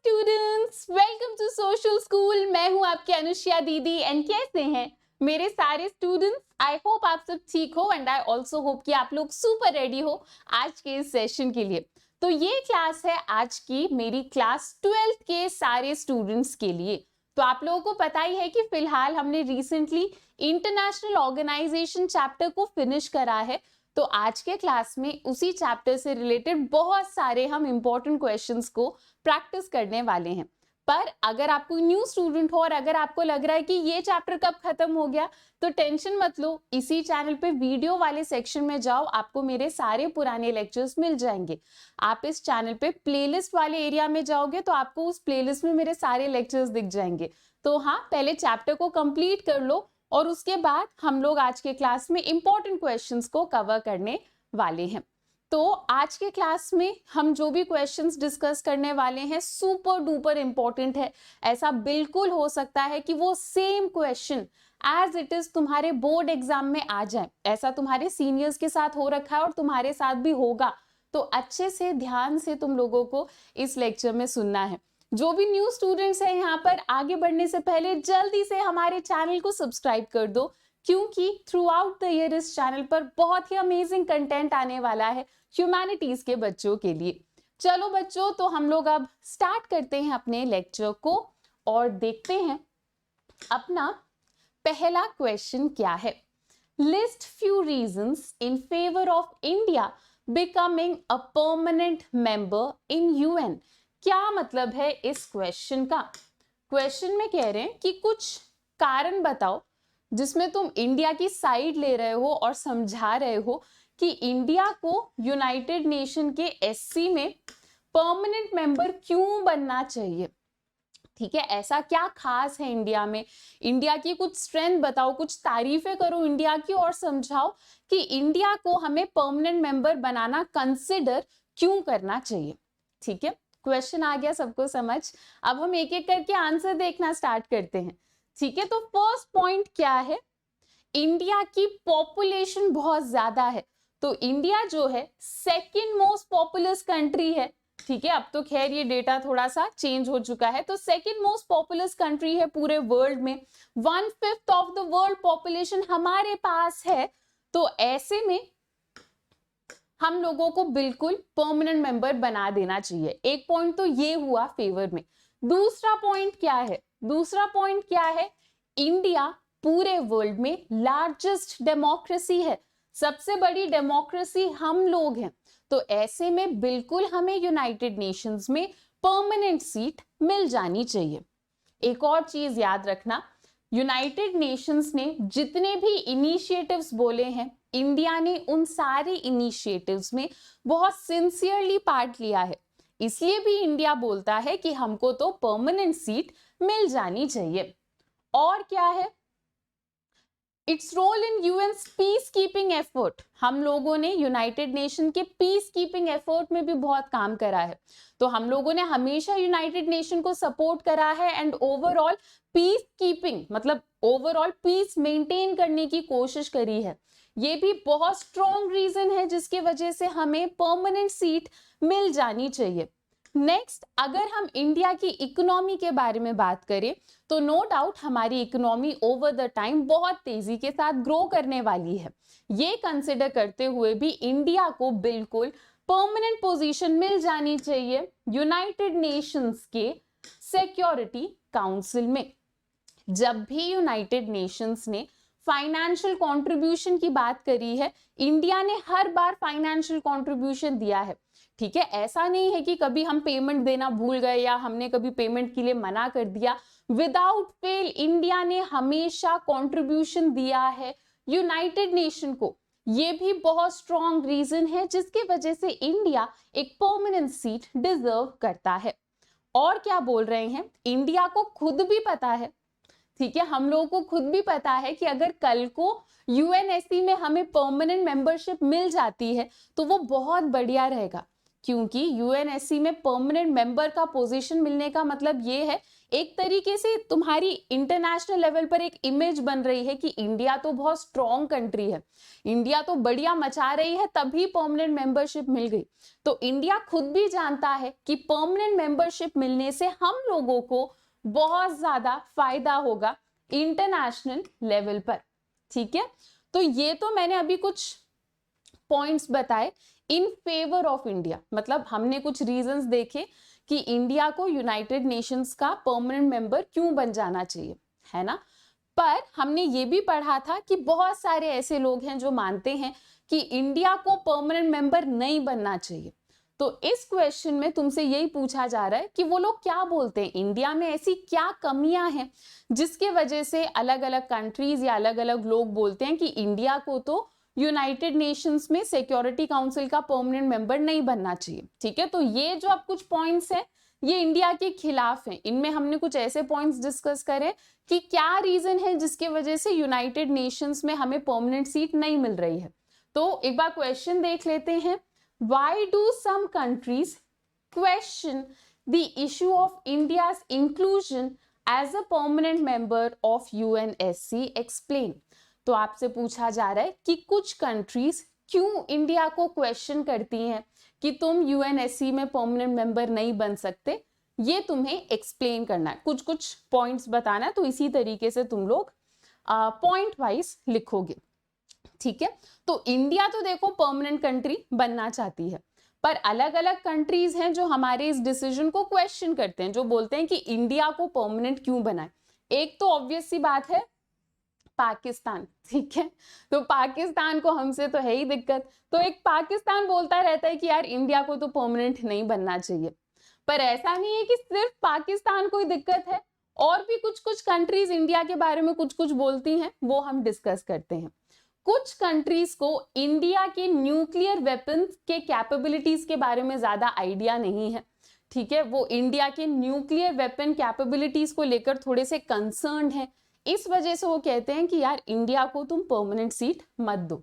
Students, welcome to social school. मैं हूं आपकी अनुष्या दीदी एंड कैसे हैं मेरे सारे स्टूडेंट्स। आई होप आप सब ठीक हो एंड आई ऑल्सो होप कि आप लोग सुपर रेडी हो आज के इस सेशन के लिए। तो ये क्लास है आज की मेरी क्लास 12th के सारे स्टूडेंट्स के लिए। तो आप लोगों को पता ही है कि फिलहाल हमने रिसेंटली इंटरनेशनल ऑर्गेनाइजेशन चैप्टर को फिनिश करा है। तो आज के क्लास में उसी चैप्टर से रिलेटेड बहुत सारे हम इंपॉर्टेंट क्वेश्चंस को प्रैक्टिस करने वाले हैं। पर अगर आपको न्यू स्टूडेंट हो और अगर आपको लग रहा है कि ये चैप्टर कब खत्म हो गया, तो टेंशन मत लो, इसी चैनल पे वीडियो वाले सेक्शन में जाओ, आपको मेरे सारे पुराने लेक्चर्स मिल जाएंगे। आप इस चैनल पे प्लेलिस्ट वाले एरिया में जाओगे तो आपको उस प्लेलिस्ट में मेरे सारे लेक्चर्स दिख जाएंगे। तो हाँ, पहले चैप्टर को कंप्लीट कर लो और उसके बाद हम लोग आज के क्लास में इंपॉर्टेंट क्वेश्चंस को कवर करने वाले हैं। तो आज के क्लास में हम जो भी क्वेश्चंस डिस्कस करने वाले हैं सुपर डुपर इंपॉर्टेंट है। ऐसा बिल्कुल हो सकता है कि वो same question as it is तुम्हारे बोर्ड एग्जाम में आ जाए। ऐसा तुम्हारे सीनियर्स के साथ हो रखा है और तुम्हारे साथ भी होगा। तो अच्छे से ध्यान से तुम लोगों को इस लेक्चर में सुनना है। जो भी न्यू स्टूडेंट्स हैं यहाँ पर, आगे बढ़ने से पहले जल्दी से हमारे चैनल को सब्सक्राइब कर दो, क्योंकि थ्रू आउट द ईयर इस चैनल पर बहुत ही अमेजिंग कंटेंट आने वाला है ह्यूमैनिटीज के बच्चों के लिए। चलो बच्चों, तो हम लोग अब स्टार्ट करते हैं अपने लेक्चर को और देखते हैं अपना पहला क्वेश्चन क्या है। List few reasons in favour of India becoming a permanent member in UN. क्या मतलब है इस क्वेश्चन का? क्वेश्चन में कह रहे हैं कि कुछ कारण बताओ जिसमें तुम इंडिया की साइड ले रहे हो और समझा रहे हो कि इंडिया को यूनाइटेड नेशन के एससी में परमानेंट मेंबर क्यों बनना चाहिए। ठीक है, ऐसा क्या खास है इंडिया में? इंडिया की कुछ स्ट्रेंथ बताओ, कुछ तारीफें करो इंडिया की और समझाओ कि इंडिया को हमें परमानेंट मेंबर बनाना कंसिडर क्यों करना चाहिए। ठीक है, क्वेश्चन आ गया सबको समझ। अब हम एक एक करके आंसर देखना स्टार्ट करते हैं। ठीक है, तो फर्स्ट पॉइंट क्या है? इंडिया की पॉपुलेशन बहुत ज्यादा है। तो इंडिया जो है सेकंड मोस्ट पॉपुलस कंट्री है। ठीक है, अब तो खैर ये डेटा थोड़ा सा चेंज हो चुका है। तो सेकंड मोस्ट पॉपुलस कंट्री है पूरे वर्ल्ड में। 1/5 ऑफ द वर्ल्ड पॉपुलेशन हमारे पास है। तो ऐसे में हम लोगों को बिल्कुल परमानेंट मेंबर बना देना चाहिए। एक पॉइंट तो ये हुआ फेवर में। दूसरा पॉइंट क्या है? दूसरा पॉइंट क्या है? इंडिया पूरे वर्ल्ड में लार्जेस्ट डेमोक्रेसी है। सबसे बड़ी डेमोक्रेसी हम लोग हैं। तो ऐसे में बिल्कुल हमें यूनाइटेड नेशंस में परमानेंट सीट मिल जानी चाहिए। एक और चीज याद रखना, यूनाइटेड नेशंस ने जितने भी इनिशिएटिव्स बोले हैं, इंडिया ने उन सारे इनिशिएटिव्स में बहुत सिंसियरली पार्ट लिया है। इसलिए भी इंडिया बोलता है कि हमको तो परमानेंट सीट मिल जानी चाहिए। और क्या है? It's role in UN's peace keeping effort. हम लोगों ने यूनाइटेड नेशन के पीस कीपिंग एफर्ट में भी बहुत काम करा है। तो हम लोगों ने हमेशा यूनाइटेड नेशन को सपोर्ट करा है एंड ओवरऑल पीस कीपिंग मतलब ओवरऑल पीस मेंटेन करने की कोशिश करी है। ये भी बहुत स्ट्रॉन्ग रीजन है जिसकी वजह से हमें परमानेंट सीट मिल जानी चाहिए। नेक्स्ट, अगर हम इंडिया की इकोनॉमी के बारे में बात करें तो नो डाउट हमारी इकोनॉमी ओवर द टाइम बहुत तेजी के साथ ग्रो करने वाली है। ये कंसिडर करते हुए भी इंडिया को बिल्कुल परमानेंट पोजीशन मिल जानी चाहिए यूनाइटेड नेशंस के सिक्योरिटी काउंसिल में। जब भी यूनाइटेड नेशंस ने फाइनेंशियल कंट्रीब्यूशन की बात करी है, इंडिया ने हर बार फाइनेंशियल कंट्रीब्यूशन दिया है। ठीक है, ऐसा नहीं है कि कभी हम पेमेंट देना भूल गए या हमने कभी पेमेंट के लिए मना कर दिया। विदाउट फेल इंडिया ने हमेशा कंट्रीब्यूशन दिया है यूनाइटेड नेशन को। ये भी बहुत स्ट्रॉन्ग रीजन है जिसकी वजह से इंडिया एक परमानेंट सीट डिजर्व करता है। और क्या बोल रहे हैं? इंडिया को खुद भी पता है, ठीक है, हम लोगों को खुद भी पता है कि अगर कल को यूएनएससी में हमें परमानेंट मेंबरशिप मिल जाती है तो वो बहुत बढ़िया रहेगा, क्योंकि यूएनएससी में परमानेंट मेंबर का पोजीशन मिलने का मतलब ये है, एक तरीके से तुम्हारी इंटरनेशनल लेवल पर एक इमेज बन रही है कि इंडिया तो बहुत स्ट्रॉन्ग कंट्री है, इंडिया तो बढ़िया मचा रही है, तभी परमानेंट मेंबरशिप मिल गई। तो इंडिया खुद भी जानता है कि परमानेंट मेंबरशिप मिलने से हम लोगों को बहुत ज्यादा फायदा होगा इंटरनेशनल लेवल पर। ठीक है, तो ये तो मैंने अभी कुछ पॉइंट्स बताए इन फेवर ऑफ इंडिया, मतलब हमने कुछ रीजंस देखे कि इंडिया को यूनाइटेड नेशंस का परमानेंट मेंबर क्यों बन जाना चाहिए, है ना। पर हमने ये भी पढ़ा था कि बहुत सारे ऐसे लोग हैं जो मानते हैं कि इंडिया को परमानेंट मेंबर नहीं बनना चाहिए। तो इस क्वेश्चन में तुमसे यही पूछा जा रहा है कि वो लोग क्या बोलते हैं, इंडिया में ऐसी क्या कमियां हैं जिसके वजह से अलग अलग कंट्रीज या अलग अलग लोग बोलते हैं कि इंडिया को तो यूनाइटेड नेशंस में सिक्योरिटी काउंसिल का परमानेंट मेंबर नहीं बनना चाहिए। ठीक है, तो ये जो अब कुछ पॉइंट्स हैं ये इंडिया के खिलाफ हैं। इनमें हमने कुछ ऐसे पॉइंट्स डिस्कस करे कि क्या रीजन है जिसके वजह से यूनाइटेड नेशंस में हमें परमानेंट सीट नहीं मिल रही है। तो एक बार क्वेश्चन देख लेते हैं, why do some countries question the issue of India's inclusion as a permanent member of UNSC, explain. तो आपसे पूछा जा रहा है कि कुछ कंट्रीज क्यों इंडिया को क्वेश्चन करती हैं कि तुम यूएनएससी में परमानेंट मेंबर नहीं बन सकते, ये तुम्हें एक्सप्लेन करना है, कुछ कुछ पॉइंट्स बताना है। तो इसी तरीके से तुम लोग पॉइंट वाइज लिखोगे। ठीक है, तो इंडिया तो देखो परमानेंट कंट्री बनना चाहती है, पर अलग अलग कंट्रीज हैं जो हमारे इस डिसीजन को क्वेश्चन करते हैं, जो बोलते हैं कि इंडिया को परमानेंट क्यों बनाए। एक तो ऑब्वियस सी बात है पाकिस्तान। ठीक है, तो पाकिस्तान को हमसे तो है ही दिक्कत, तो एक पाकिस्तान बोलता रहता है कि यार इंडिया को तो परमानेंट नहीं बनना चाहिए। पर ऐसा नहीं है कि सिर्फ पाकिस्तान को ही दिक्कत है, और भी कुछ कुछ कंट्रीज इंडिया के बारे में कुछ कुछ बोलती हैं, वो हम डिस्कस करते हैं। कुछ कंट्रीज को इंडिया के न्यूक्लियर वेपन्स के कैपेबिलिटीज के बारे में ज्यादा आइडिया नहीं है। ठीक है, वो इंडिया के न्यूक्लियर वेपन कैपेबिलिटीज को लेकर थोड़े से कंसर्न है, इस वजह से वो कहते हैं कि यार इंडिया को तुम परमानेंट सीट मत दो।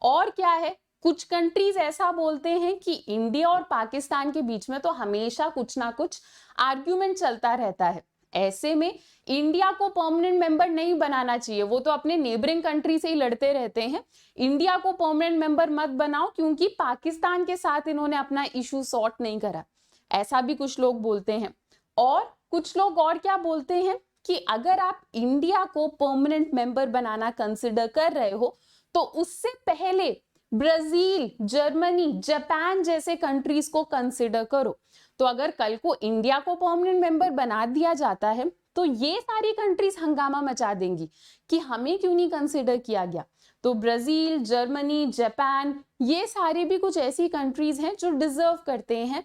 और क्या है, कुछ कंट्रीज ऐसा बोलते हैं कि इंडिया और पाकिस्तान के बीच में तो हमेशा कुछ ना कुछ आर्ग्यूमेंट चलता रहता है, ऐसे में इंडिया को परमानेंट मेंबर नहीं बनाना चाहिए, वो तो अपने नेबरिंग कंट्री से ही लड़ते रहते हैं, इंडिया को परमानेंट मेंबर मत बनाओ क्योंकि पाकिस्तान के साथ इन्होंने अपना इशू सॉर्ट नहीं करा, ऐसा भी कुछ लोग बोलते हैं। और कुछ लोग और क्या बोलते हैं कि अगर आप इंडिया को परमानेंट मेंबर बनाना कंसिडर कर रहे हो तो उससे पहले ब्राजील, जर्मनी, जापान जैसे कंट्रीज को कंसिडर करो। तो अगर कल को इंडिया को परमानेंट मेंबर बना दिया जाता है तो ये सारी कंट्रीज हंगामा मचा देंगी कि हमें क्यों नहीं कंसिडर किया गया। तो ब्राजील, जर्मनी, जापान, ये सारी भी कुछ ऐसी कंट्रीज हैं जो डिजर्व करते हैं,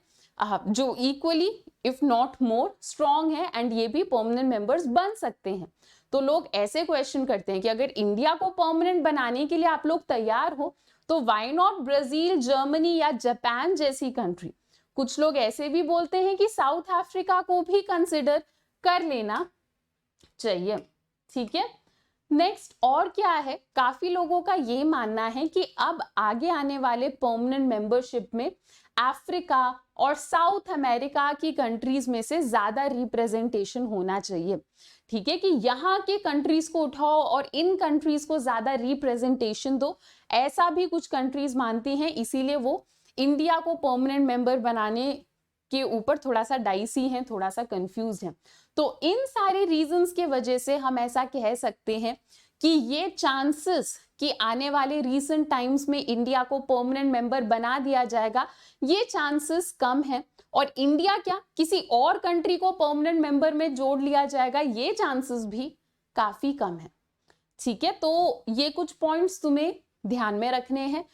जो equally if not more strong है एंड ये भी परमानेंट मेंबर्स बन सकते हैं। तो लोग ऐसे क्वेश्चन करते हैं कि अगर इंडिया को परमानेंट बनाने के लिए आप लोग तैयार हो तो व्हाई नॉट ब्राजील, जर्मनी या जापान जैसी कंट्री। कुछ लोग ऐसे भी बोलते हैं कि साउथ अफ्रीका को भी कंसिडर कर लेना चाहिए। ठीक है, नेक्स्ट और क्या है, काफी लोगों का ये मानना है कि अब आगे आने वाले परमानेंट मेंबरशिप में अफ्रीका और साउथ अमेरिका की कंट्रीज में से ज्यादा रिप्रेजेंटेशन होना चाहिए। ठीक है, कि यहाँ के कंट्रीज को उठाओ और इन कंट्रीज को ज्यादा रिप्रेजेंटेशन दो, ऐसा भी कुछ कंट्रीज मानती हैं, इसीलिए वो इंडिया को परमानेंट मेंबर बनाने के ऊपर थोड़ा सा डाइसी हैं, थोड़ा सा कंफ्यूज हैं। तो इन सारे रीजंस के वजह से हम ऐसा कह सकते हैं कि ये चांसेस कि आने वाले रीसेंट टाइम्स में इंडिया को परमानेंट मेंबर बना दिया जाएगा, ये चांसेस कम है। और इंडिया क्या किसी और कंट्री को परमानेंट मेंबर में जोड़ लिया जाएगा, ये चांसेस भी काफी कम है। ठीक है, तो ये कुछ पॉइंट्स तुम्हें ध्यान में रखने हैं,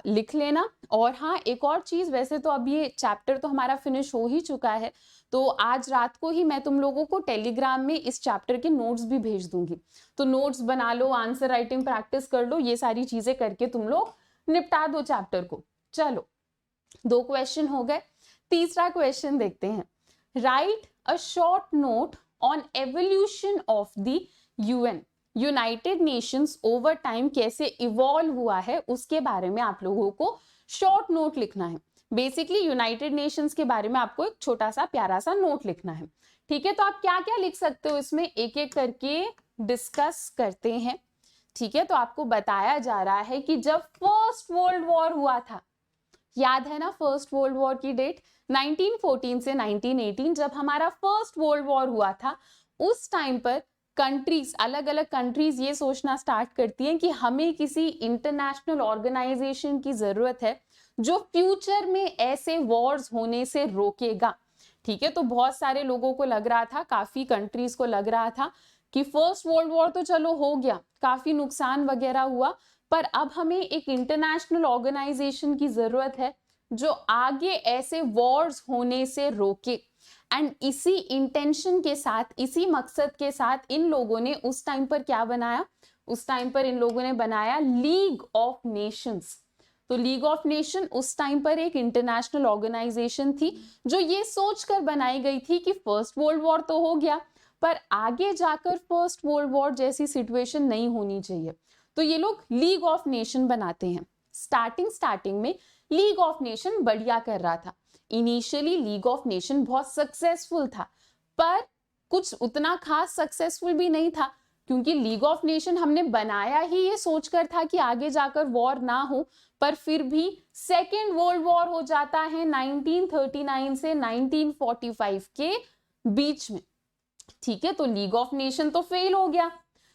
लिख लेना। और हाँ, एक और चीज, वैसे तो अब ये चैप्टर तो हमारा फिनिश हो ही चुका है, तो आज रात को ही मैं तुम लोगों को टेलीग्राम में इस चैप्टर के नोट्स भी भेज दूंगी, तो नोट्स बना लो, आंसर राइटिंग प्रैक्टिस कर लो, ये सारी चीजें करके तुम लोग निपटा दो चैप्टर को। चलो, 2 क्वेश्चन हो गए, तीसरा क्वेश्चन देखते हैं। Right a short note on evolution of the UN, United Nations over time कैसे इवॉल्व हुआ है उसके बारे में आप लोगों को शॉर्ट नोट लिखना है। बेसिकली यूनाइटेड नेशंस के बारे में आपको एक छोटा सा प्यारा सा नोट लिखना है, ठीक है। तो आप क्या क्या लिख सकते हो इसमें, एक एक करके डिस्कस करते हैं, ठीक है। तो आपको बताया जा रहा है कि जब फर्स्ट वर्ल्ड वॉर हुआ था, याद है ना फर्स्ट वर्ल्ड वॉर की डेट 1914 से 1918, जब हमारा फर्स्ट वर्ल्ड वॉर हुआ था, उस टाइम पर कंट्रीज, अलग अलग कंट्रीज ये सोचना स्टार्ट करती हैं कि हमें किसी इंटरनेशनल ऑर्गेनाइजेशन की जरूरत है जो फ्यूचर में ऐसे वॉर्स होने से रोकेगा, ठीक है। तो बहुत सारे लोगों को लग रहा था, काफी कंट्रीज को लग रहा था कि फर्स्ट वर्ल्ड वॉर तो चलो हो गया, काफी नुकसान वगैरह हुआ, पर अब हमें एक इंटरनेशनल ऑर्गेनाइजेशन की जरूरत है जो आगे ऐसे वॉर्स होने से रोके। एंड इसी इंटेंशन के साथ, इसी मकसद के साथ इन लोगों ने उस टाइम पर क्या बनाया, उस टाइम पर इन लोगों ने बनाया लीग ऑफ नेशंस। तो लीग ऑफ नेशन उस टाइम पर एक इंटरनेशनल ऑर्गेनाइजेशन थी जो ये सोचकर बनाई गई थी कि फर्स्ट वर्ल्ड वॉर तो हो गया, पर आगे जाकर फर्स्ट वर्ल्ड वॉर जैसी सिचुएशन नहीं होनी चाहिए। तो ये लोग लीग ऑफ नेशन बनाते हैं। स्टार्टिंग में लीग ऑफ नेशन बढ़िया कर रहा था, इनिशियली लीग ऑफ नेशन बहुत सक्सेसफुल था, पर कुछ उतना खास सक्सेसफुल भी नहीं था, क्योंकि लीग ऑफ नेशन हमने बनाया ही ये सोचकर था कि आगे जाकर वॉर ना हो, पर फिर भी सेकेंड वर्ल्ड वॉर हो जाता है 1939 से 1945 के बीच में, ठीक है। तो लीग ऑफ नेशन तो फेल हो गया।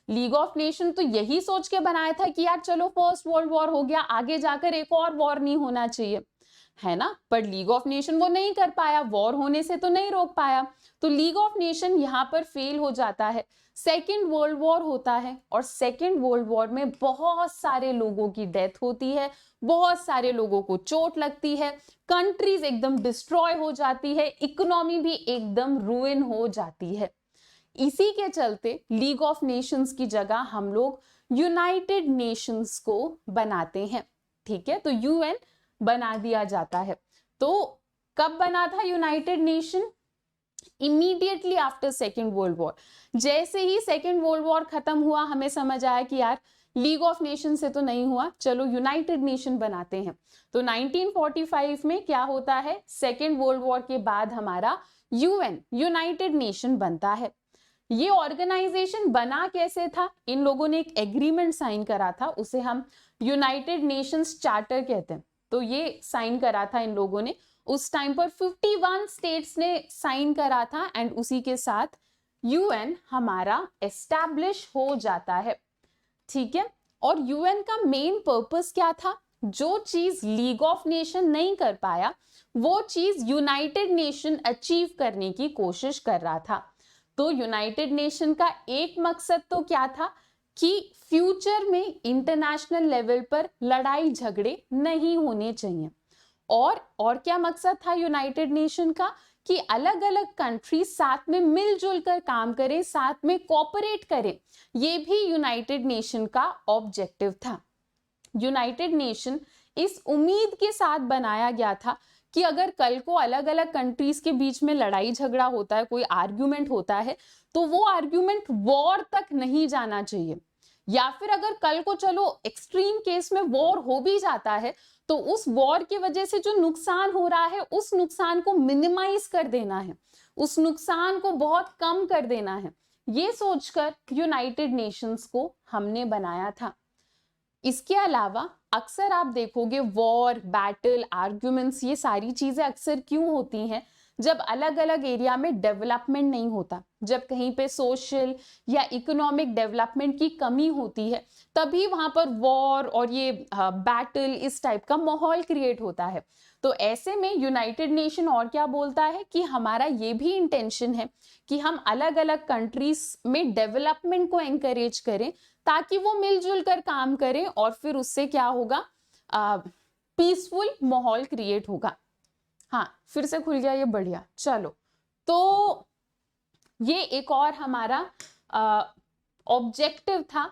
लीग ऑफ नेशन तो यही सोच के बनाया था कि यार चलो फर्स्ट वर्ल्ड वॉर हो गया, आगे जाकर एक और वॉर नहीं होना चाहिए, है ना। पर लीग ऑफ नेशन वो नहीं कर पाया, वॉर होने से तो नहीं रोक पाया। तो लीग ऑफ नेशन यहाँ पर फेल हो जाता है, सेकेंड वर्ल्ड वॉर होता है, और सेकेंड वर्ल्ड वॉर में बहुत सारे लोगों की डेथ होती है, बहुत सारे लोगों को चोट लगती है, कंट्रीज एकदम डिस्ट्रॉय हो जाती है, इकोनॉमी भी एकदम रुइन हो जाती है। इसी के चलते लीग ऑफ नेशंस की जगह हम लोग यूनाइटेड नेशंस को बनाते हैं, ठीक है। तो यूएन बना दिया जाता है। तो कब बना था United nation? Immediately after second world war. जैसे ही सेकेंड वर्ल्ड वॉर खत्म हुआ, हमें समझ आया कि यार लीग ऑफ नेशन से तो नहीं हुआ, चलो यूनाइटेड नेशन बनाते हैं। तो 1945 में क्या होता है, सेकेंड वर्ल्ड वॉर के बाद हमारा यूएन, यूनाइटेड नेशन बनता है। ये ऑर्गेनाइजेशन बना कैसे था? इन लोगों ने एक एग्रीमेंट साइन करा था, उसे हम यूनाइटेड नेशंस चार्टर कहते हैं। तो ये साइन करा था इन लोगों ने, उस टाइम पर 51 स्टेट्स ने साइन करा था, एंड उसी के साथ यूएन हमारा एस्टैब्लिश हो जाता है, ठीक है। और यूएन का मेन पर्पस क्या था? जो चीज लीग ऑफ नेशन नहीं कर पाया, वो चीज यूनाइटेड नेशन अचीव करने की कोशिश कर रहा था। तो यूनाइटेड नेशन का एक मकसद तो क्या था कि फ्यूचर में इंटरनेशनल लेवल पर लड़ाई झगड़े नहीं होने चाहिए। और क्या मकसद था यूनाइटेड नेशन का? कि अलग अलग कंट्री साथ में मिलजुल कर काम करें, साथ में कोऑपरेट करें, ये भी यूनाइटेड नेशन का ऑब्जेक्टिव था। यूनाइटेड नेशन इस उम्मीद के साथ बनाया गया था कि अगर कल को अलग अलग कंट्रीज के बीच में लड़ाई झगड़ा होता है, कोई आर्ग्यूमेंट होता है, तो वो आर्ग्यूमेंट वॉर तक नहीं जाना चाहिए, या फिर अगर कल को चलो एक्सट्रीम केस में वॉर हो भी जाता है, तो उस वॉर की वजह से जो नुकसान हो रहा है, उस नुकसान को मिनिमाइज कर देना है, उस नुकसान को बहुत कम कर देना है। ये सोचकर यूनाइटेड नेशंस को हमने बनाया था। इसके अलावा अक्सर आप देखोगे वॉर, बैटल, आर्ग्यूमेंट्स, ये सारी चीजें अक्सर क्यों होती हैं? जब अलग अलग एरिया में डेवलपमेंट नहीं होता, जब कहीं पे सोशल या इकोनॉमिक डेवलपमेंट की कमी होती है, तभी वहां पर वॉर और ये बैटल, इस टाइप का माहौल क्रिएट होता है। तो ऐसे में यूनाइटेड नेशन और क्या बोलता है कि हमारा ये भी इंटेंशन है कि हम अलग अलग कंट्रीज में डेवलपमेंट को एनकरेज करें, ताकि वो मिलजुल कर काम करें, और फिर उससे क्या होगा, पीसफुल माहौल क्रिएट होगा। हाँ, फिर से खुल गया ये, बढ़िया। चलो, तो ये एक और हमारा ऑब्जेक्टिव था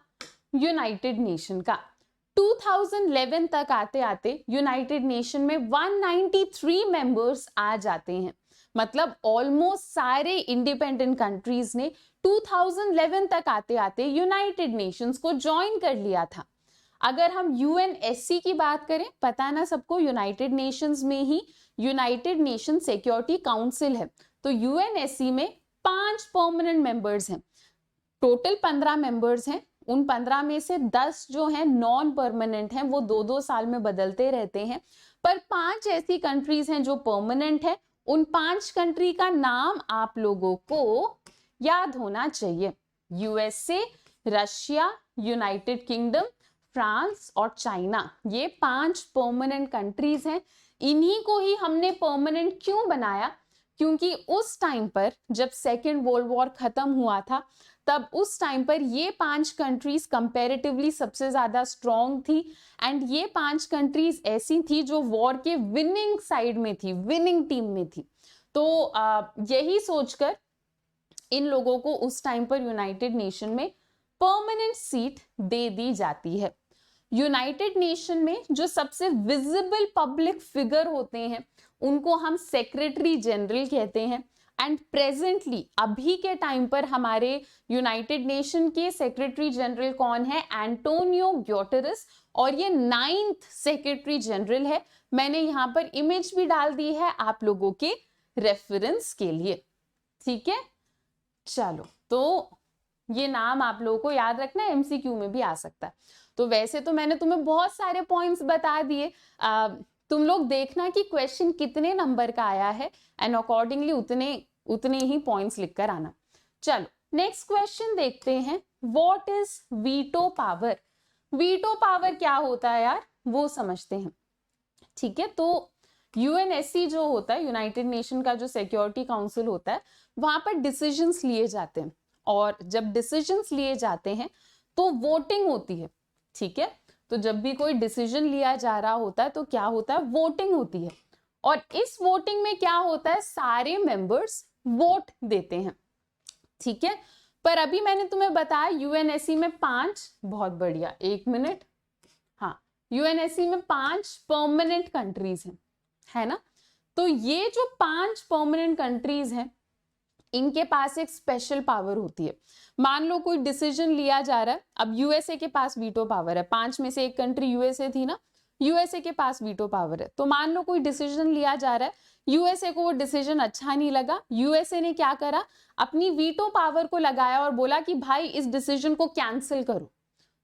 यूनाइटेड नेशन का। 2011 तक आते आते यूनाइटेड नेशन में 193 मेंबर्स आ जाते हैं। मतलब ऑलमोस्ट सारे इंडिपेंडेंट कंट्रीज ने 2011 तक आते आते यूनाइटेड नेशंस को ज्वाइन कर लिया था। अगर हम यूएनएससी की बात करें, पता है ना सबको, यूनाइटेड नेशंस में ही यूनाइटेड नेशन सिक्योरिटी काउंसिल है, तो यूएनएससी में 5 परमानेंट मेंबर्स हैं। टोटल 15 मेंबर्स हैं, उन 15 में से 10 जो हैं नॉन परमानेंट हैं, वो 2-2 साल में बदलते रहते हैं। पर 5 ऐसी कंट्रीज हैं जो परमानेंट है। उन 5 कंट्री का नाम आप लोगों को याद होना चाहिए। USA, Russia, United kingdom, France और चाइना, ये 5 परमानेंट कंट्रीज हैं। इन्हीं को ही हमने परमानेंट क्यों बनाया? क्योंकि उस टाइम पर जब सेकेंड वर्ल्ड वॉर खत्म हुआ था, तब उस टाइम पर ये 5 कंट्रीज कंपैरेटिवली सबसे ज्यादा स्ट्रॉन्ग थी, एंड ये 5 कंट्रीज ऐसी थी जो वॉर के विनिंग साइड में थी, विनिंग टीम में थी। तो यही सोचकर इन लोगों को उस टाइम पर यूनाइटेड नेशन में परमानेंट सीट दे दी जाती है। यूनाइटेड नेशन में जो सबसे विजिबल पब्लिक फिगर होते हैं उनको हम सेक्रेटरी जनरल कहते हैं। एंड प्रेजेंटली अभी के टाइम पर हमारे यूनाइटेड नेशन के सेक्रेटरी जनरल कौन है? एंटोनियो ग्यूटेरस, और ये 9th सेक्रेटरी जनरल है। मैंने यहाँ पर इमेज भी डाल दी है आप लोगों के रेफरेंस के लिए, ठीक है। चलो, तो ये नाम आप लोगों को याद रखना है, एमसीक्यू में भी आ सकता है। तो वैसे तो मैंने तुम्हें बहुत सारे पॉइंट्स बता दिए, तुम लोग देखना कि क्वेश्चन कितने नंबर का आया है, एंड अकॉर्डिंगली उतने ही पॉइंट्स लिखकर आना। चलो नेक्स्ट क्वेश्चन देखते हैं। What is veto power? Veto power क्या होता है यार, वो समझते हैं, ठीक है। तो यूएनएससी जो होता है, यूनाइटेड नेशन का जो सिक्योरिटी काउंसिल होता है, वहां पर डिसीजंस लिए जाते हैं, और जब डिसीजंस लिए जाते हैं तो वोटिंग होती है, ठीक है। तो जब भी कोई डिसीजन लिया जा रहा होता है तो क्या होता है? वोटिंग होती है, और इस वोटिंग में क्या होता है? सारे मेंबर्स वोट देते हैं, ठीक है। पर अभी मैंने तुम्हें बताया यूएनएससी में 5, बहुत बढ़िया, 1 मिनट, हाँ, यूएनएससी में 5 परमानेंट कंट्रीज हैं, है ना। तो ये जो 5 परमानेंट कंट्रीज हैं, इनके पास एक स्पेशल पावर होती है। मान लो कोई डिसीजन लिया जा रहा है, अब यूएसए के पास वीटो पावर है, 5 में से एक कंट्री यूएसए थी ना, यूएसए के पास वीटो पावर है। तो मान लो कोई डिसीजन लिया जा रहा है, यूएसए को वो डिसीजन अच्छा नहीं लगा, यूएसए ने क्या करा? अपनी वीटो पावर को लगाया और बोला कि भाई इस डिसीजन को कैंसिल करो।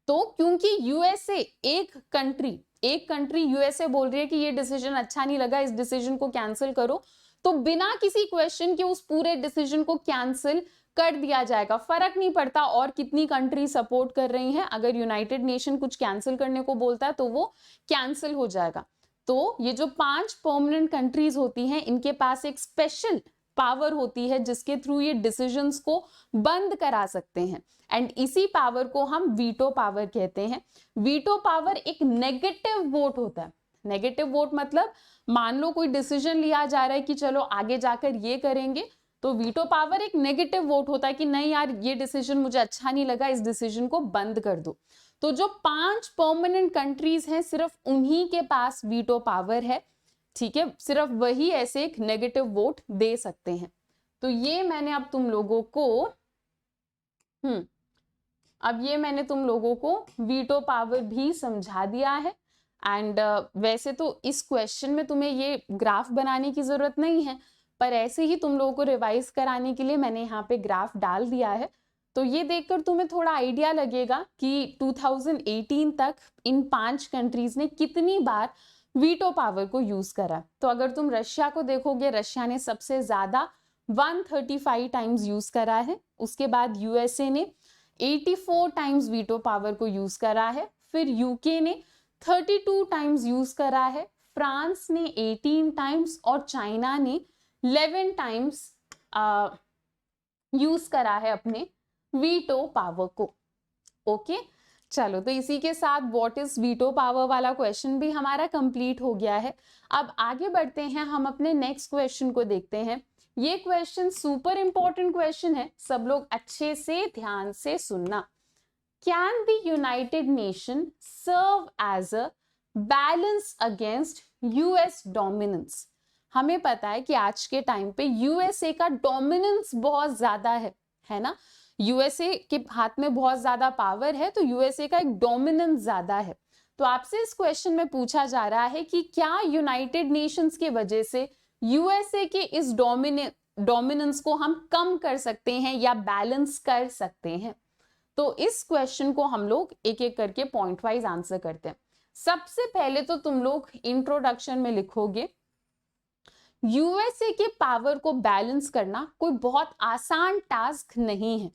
तो क्योंकि यूएसए एक कंट्री यूएसए बोल रही है कि ये डिसीजन अच्छा नहीं लगा, इस डिसीजन को कैंसिल करो, तो बिना किसी क्वेश्चन के उस पूरे डिसीजन को कैंसिल कर दिया जाएगा। फर्क नहीं पड़ता और कितनी कंट्री सपोर्ट कर रही हैं, अगर यूनाइटेड नेशन कुछ कैंसिल करने को बोलता है तो वो कैंसिल हो जाएगा। तो ये जो 5 परमानेंट कंट्रीज होती हैं, इनके पास एक स्पेशल पावर होती है जिसके थ्रू ये डिसीजंस को बंद करा सकते हैं, एंड इसी पावर को हम वीटो पावर कहते हैं। वीटो पावर एक नेगेटिव वोट होता है। नेगेटिव वोट मतलब मान लो कोई डिसीजन लिया जा रहा है कि चलो आगे जाकर ये करेंगे, तो वीटो पावर एक नेगेटिव वोट होता है कि नहीं यार ये डिसीजन मुझे अच्छा नहीं लगा, इस डिसीजन को बंद कर दो। तो जो 5 परमानेंट कंट्रीज हैं, सिर्फ उन्हीं के पास वीटो पावर है, ठीक है। सिर्फ वही ऐसे एक नेगेटिव वोट दे सकते हैं। तो ये मैंने अब तुम लोगों को वीटो पावर भी समझा दिया है। एंड वैसे तो इस क्वेश्चन में तुम्हें ये ग्राफ बनाने की जरूरत नहीं है, पर ऐसे ही तुम लोगों को रिवाइज कराने के लिए मैंने यहाँ पे ग्राफ डाल दिया है। तो ये देखकर तुम्हें थोड़ा आइडिया लगेगा कि 2018 तक इन 5 कंट्रीज ने कितनी बार वीटो पावर को यूज करा। तो अगर तुम रशिया को देखोगे, रशिया ने सबसे ज्यादा 135 टाइम्स यूज करा है। उसके बाद यूएसए ने 84 टाइम्स वीटो पावर को यूज करा है। फिर यूके ने 32 टाइम्स यूज करा है, फ्रांस ने 18 टाइम्स और चाइना ने 11 टाइम्स यूज करा है अपने वीटो पावर को। ओके, चलो, तो इसी के साथ व्हाट इज वीटो पावर वाला क्वेश्चन भी हमारा कंप्लीट हो गया है। अब आगे बढ़ते हैं, हम अपने नेक्स्ट क्वेश्चन को देखते हैं। ये क्वेश्चन सुपर इंपॉर्टेंट क्वेश्चन है, सब लोग अच्छे से ध्यान से सुनना। Can the United Nation serve as a balance against US dominance? हमें पता है कि आज के टाइम पे यूएसए का डोमिनेंस बहुत ज्यादा है ना। यूएसए के हाथ में बहुत ज्यादा पावर है, तो यूएसए का एक डोमिनेंस ज्यादा है। तो आपसे इस क्वेश्चन में पूछा जा रहा है कि क्या यूनाइटेड नेशंस की वजह से यूएसए के इस डोमिनेंस को हम कम कर सकते हैं या बैलेंस कर सकते हैं। तो इस क्वेश्चन को हम लोग एक एक करके पॉइंट वाइज आंसर करते हैं। सबसे पहले तो तुम लोग इंट्रोडक्शन में लिखोगे, यूएसए के पावर को बैलेंस करना कोई बहुत आसान टास्क नहीं है।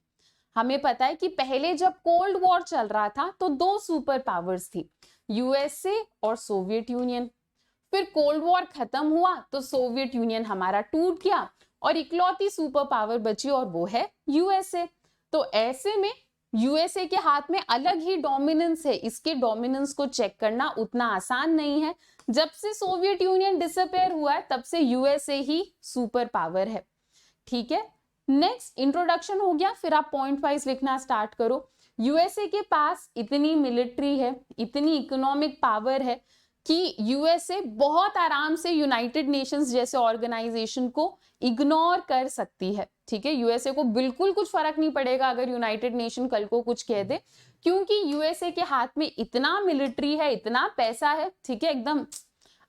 हमें पता है कि पहले जब कोल्ड वॉर चल रहा था तो दो सुपर पावर्स थी, यूएसए और सोवियत यूनियन। फिर कोल्ड वॉर खत्म हुआ तो सोवियत यूनियन हमारा टूट गया और इकलौती सुपर पावर बची और वो है यूएसए। तो ऐसे में यूएसए के हाथ में अलग ही डोमिनेंस है, इसके डोमिनेंस को चेक करना उतना आसान नहीं है। जब से सोवियत यूनियन डिसअपेयर हुआ है तब से यूएसए ही सुपर पावर है। ठीक है, नेक्स्ट इंट्रोडक्शन हो गया, फिर आप पॉइंट वाइज लिखना स्टार्ट करो। यूएसए के पास इतनी मिलिट्री है, इतनी इकोनॉमिक पावर है कि यूएसए बहुत आराम से यूनाइटेड नेशंस जैसे ऑर्गेनाइजेशन को इग्नोर कर सकती है। ठीक है, यूएसए को बिल्कुल कुछ फर्क नहीं पड़ेगा अगर यूनाइटेड नेशन कल को कुछ कह दे, क्योंकि यूएसए के हाथ में इतना मिलिट्री है, इतना पैसा है। ठीक है, एकदम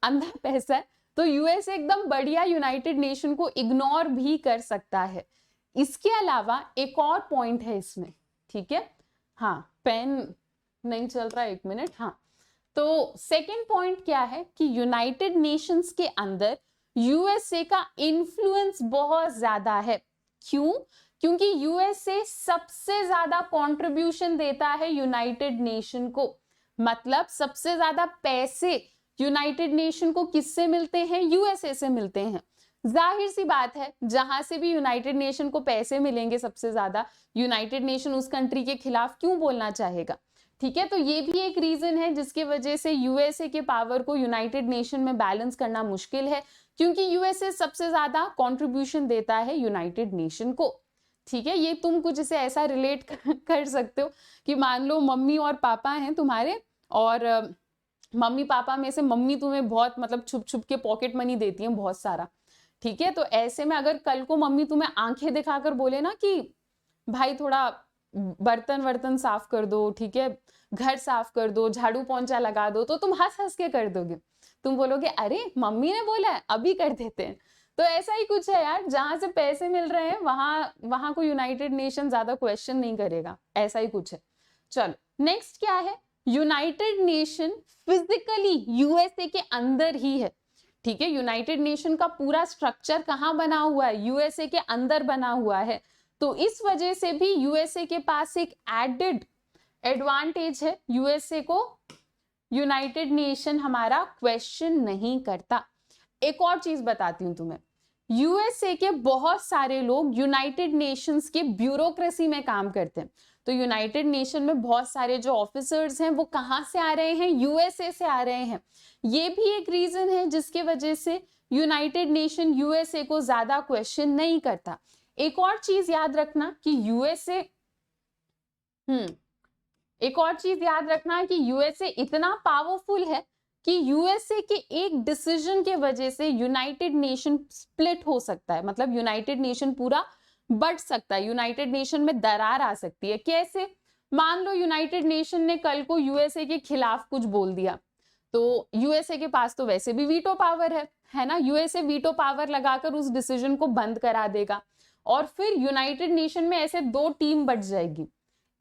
अंधा पैसा है, तो यूएसए एकदम बढ़िया यूनाइटेड नेशन को इग्नोर भी कर सकता है। इसके अलावा एक और पॉइंट है इसमें। ठीक है, हाँ पेन नहीं चल रहा, एक मिनट। हाँ, तो सेकेंड पॉइंट क्या है कि यूनाइटेड नेशंस के अंदर यूएसए का इन्फ्लुएंस बहुत ज्यादा है। क्यों? क्योंकि यूएसए सबसे ज्यादा कंट्रीब्यूशन देता है यूनाइटेड नेशन को। मतलब सबसे ज्यादा पैसे यूनाइटेड नेशन को किससे मिलते हैं? यूएसए से मिलते हैं। जाहिर सी बात है, जहां से भी यूनाइटेड नेशन को पैसे मिलेंगे सबसे ज्यादा, यूनाइटेड नेशन उस कंट्री के खिलाफ क्यों बोलना चाहेगा। ठीक है, तो ये भी एक रीजन है जिसकी वजह से यूएसए के पावर को यूनाइटेड नेशन में बैलेंस करना मुश्किल है, क्योंकि यूएसए सबसे ज्यादा कंट्रीब्यूशन देता है यूनाइटेड नेशन को। ठीक है, ये तुम कुछ इसे ऐसा रिलेट कर सकते हो कि मान लो मम्मी और पापा हैं तुम्हारे, और मम्मी पापा में से मम्मी तुम्हें बहुत मतलब छुप छुप के पॉकेट मनी देती है बहुत सारा। ठीक है, तो ऐसे में अगर कल को मम्मी तुम्हें आंखें दिखाकर बोले ना कि भाई थोड़ा बर्तन वर्तन साफ कर दो, ठीक है, घर साफ कर दो, झाड़ू पोंछा लगा दो, तो तुम हंस हंस के कर दोगे। तुम बोलोगे अरे मम्मी ने बोला है, अभी कर देते हैं। तो ऐसा ही कुछ है यार, जहां से पैसे मिल रहे हैं वहां को यूनाइटेड नेशन ज्यादा क्वेश्चन नहीं करेगा, ऐसा ही कुछ है। चलो नेक्स्ट क्या है, यूनाइटेड नेशन फिजिकली यूएसए के अंदर ही है। ठीक है, यूनाइटेड नेशन का पूरा स्ट्रक्चर कहाँ बना हुआ है? यूएसए के अंदर बना हुआ है। तो इस वजह से भी यूएसए के पास एक एडेड एडवांटेज है, यूएसए को यूनाइटेड नेशन हमारा क्वेश्चन नहीं करता। एक और चीज बताती हूं तुम्हें, यूएसए के बहुत सारे लोग यूनाइटेड नेशंस के ब्यूरोक्रेसी में काम करते हैं। तो यूनाइटेड नेशन में बहुत सारे जो ऑफिसर्स हैं वो कहाँ से आ रहे हैं? यूएसए से आ रहे हैं। ये भी एक रीजन है जिसके वजह से यूनाइटेड नेशन यूएसए को ज्यादा क्वेश्चन नहीं करता। एक और चीज याद रखना कि यूएसए इतना पावरफुल है कि यूएसए के एक डिसीजन के वजह से यूनाइटेड नेशन स्प्लिट हो सकता है। मतलब यूनाइटेड नेशन पूरा बढ़ सकता है, यूनाइटेड नेशन में दरार आ सकती है। कैसे? मान लो यूनाइटेड नेशन ने कल को यूएसए के खिलाफ कुछ बोल दिया, तो यूएसए के पास तो वैसे भी वीटो पावर है ना, यूएसए वीटो पावर लगाकर उस डिसीजन को बंद करा देगा, और फिर यूनाइटेड नेशन में ऐसे दो टीम बट जाएगी।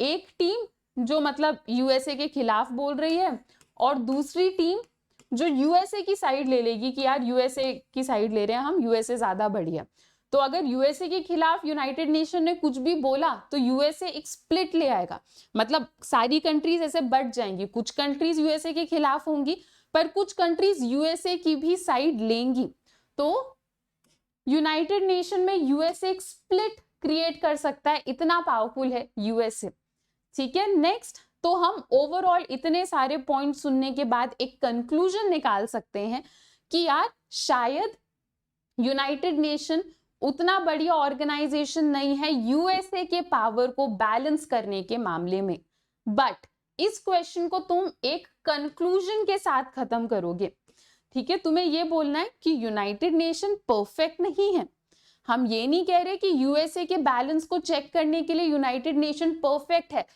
एक टीम जो मतलब यूएसए के खिलाफ बोल रही है, और दूसरी टीम जो यूएसए की साइड ले लेगी कि यार यूएसए की साइड ले रहे हैं हम, यूएसए ज्यादा बढ़िया। तो अगर यूएसए के खिलाफ यूनाइटेड नेशन ने कुछ भी बोला तो यूएसए एक स्प्लिट ले आएगा। मतलब सारी कंट्रीज ऐसे बढ़ जाएंगी, कुछ कंट्रीज यूएसए के खिलाफ होंगी पर कुछ कंट्रीज यूएसए की भी साइड लेंगी। तो यूनाइटेड नेशन में यूएसए एक स्प्लिट क्रिएट कर सकता है, इतना पावरफुल है यूएसए। ठीक है, नेक्स्ट, तो हम ओवरऑल इतने सारे पॉइंट सुनने के बाद एक कंक्लूजन निकाल सकते हैं कि यार शायद यूनाइटेड नेशन उतना बढ़िया ऑर्गेनाइजेशन नहीं है यूएसए के पावर को बैलेंस करने के मामले में। बट इस क्वेश्चन को तुम एक कंक्लूजन के साथ खत्म करोगे। ठीक है, तुम्हें ये बोलना है कि यूनाइटेड नेशन परफेक्ट नहीं है। हम ये नहीं कह रहे कि यूएसए के बैलेंस को चेक करने के लिए यूनाइटेड नेशन परफेक्ट है,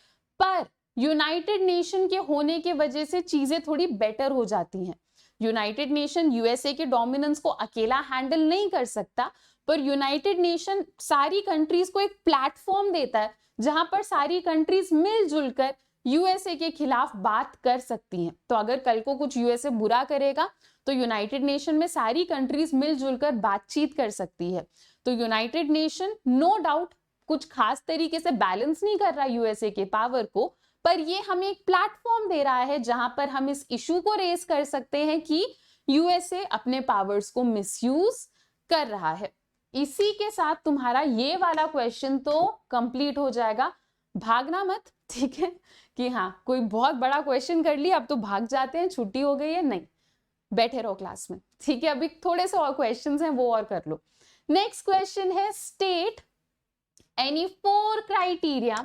पर यूनाइटेड नेशन के होने के वजह से चीजें थोड़ी बेटर हो जाती हैं। यूनाइटेड नेशन यूएसए के डोमिनेंस को अकेला हैंडल नहीं कर सकता, पर यूनाइटेड नेशन सारी कंट्रीज को एक प्लेटफॉर्म देता है जहां पर सारी कंट्रीज मिलजुल कर यूएसए के खिलाफ बात कर सकती हैं। तो अगर कल को कुछ यूएसए बुरा करेगा तो यूनाइटेड नेशन में सारी कंट्रीज मिलजुल कर बातचीत कर सकती है। तो यूनाइटेड नेशन नो डाउट कुछ खास तरीके से बैलेंस नहीं कर रहा यूएसए के पावर को, पर ये हमें एक प्लेटफॉर्म दे रहा है जहां पर हम इस इशू को रेज कर सकते हैं कि यूएसए अपने पावर्स को मिसयूज कर रहा है। इसी के साथ तुम्हारा ये वाला क्वेश्चन तो कंप्लीट हो जाएगा। भागना मत, ठीक है, कि हाँ कोई बहुत बड़ा क्वेश्चन कर लिया अब तो भाग जाते हैं, छुट्टी हो गई है, नहीं, बैठे रहो क्लास में, ठीक है। अभी थोड़े से और क्वेश्चंस हैं वो और कर लो। नेक्स्ट क्वेश्चन है, state any 4 criteria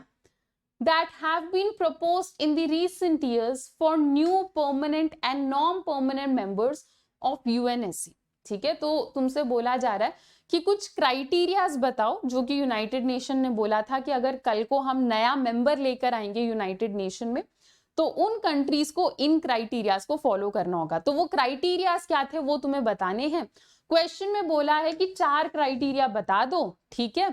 that have been proposed in the recent years for new permanent and non-permanent members of UNSC। ठीक है, तो तुमसे बोला जा रहा है कि कुछ क्राइटेरियाज बताओ जो कि यूनाइटेड नेशन ने बोला था कि अगर कल को हम नया मेंबर लेकर आएंगे यूनाइटेड नेशन में तो उन कंट्रीज को इन क्राइटेरियाज को फॉलो करना होगा। तो वो क्राइटेरियाज क्या थे वो तुम्हें बताने हैं। क्वेश्चन में बोला है कि 4 क्राइटेरिया बता दो, ठीक है,